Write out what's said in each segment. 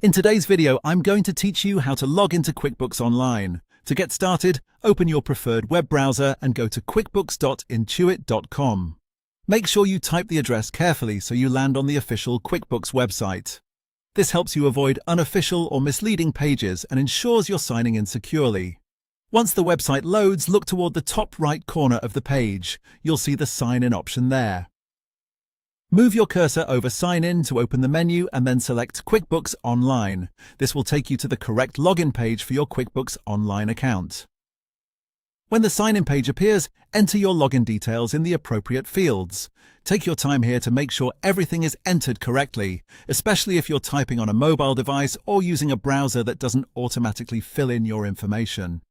In today's video, I'm going to teach you how to log into QuickBooks Online. To get started, open your preferred web browser and go to quickbooks.intuit.com. Make sure you type the address carefully so you land on the official QuickBooks website. This helps you avoid unofficial or misleading pages and ensures you're signing in securely. Once the website loads, look toward the top right corner of the page. You'll see the Sign In option there. Move your cursor over Sign In to open the menu and then select QuickBooks Online. This will take you to the correct login page for your QuickBooks Online account. When the sign-in page appears, enter your login details in the appropriate fields. Take your time here to make sure everything is entered correctly, especially if you're typing on a mobile device or using a browser that doesn't automatically fill in your information.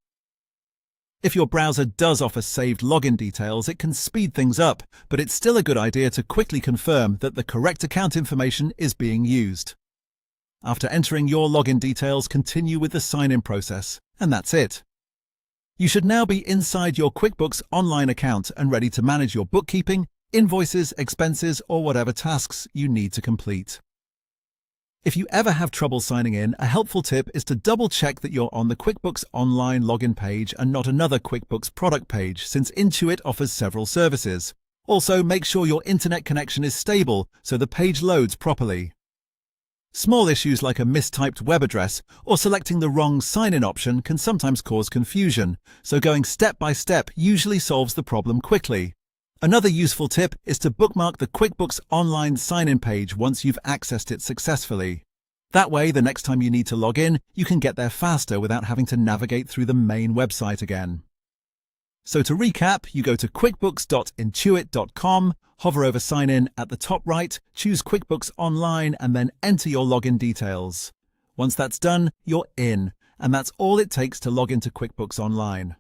If your browser does offer saved login details, it can speed things up, but it's still a good idea to quickly confirm that the correct account information is being used. After entering your login details, continue with the sign-in process, and that's it. You should now be inside your QuickBooks Online account and ready to manage your bookkeeping, invoices, expenses, or whatever tasks you need to complete. If you ever have trouble signing in, a helpful tip is to double-check that you're on the QuickBooks Online login page and not another QuickBooks product page, since Intuit offers several services. Also, make sure your internet connection is stable so the page loads properly. Small issues like a mistyped web address or selecting the wrong sign-in option can sometimes cause confusion, so going step by step usually solves the problem quickly. Another useful tip is to bookmark the QuickBooks Online sign-in page once you've accessed it successfully. That way, the next time you need to log in, you can get there faster without having to navigate through the main website again. So to recap, you go to quickbooks.intuit.com, hover over Sign In at the top right, choose QuickBooks Online, and then enter your login details. Once that's done, you're in, and that's all it takes to log into QuickBooks Online.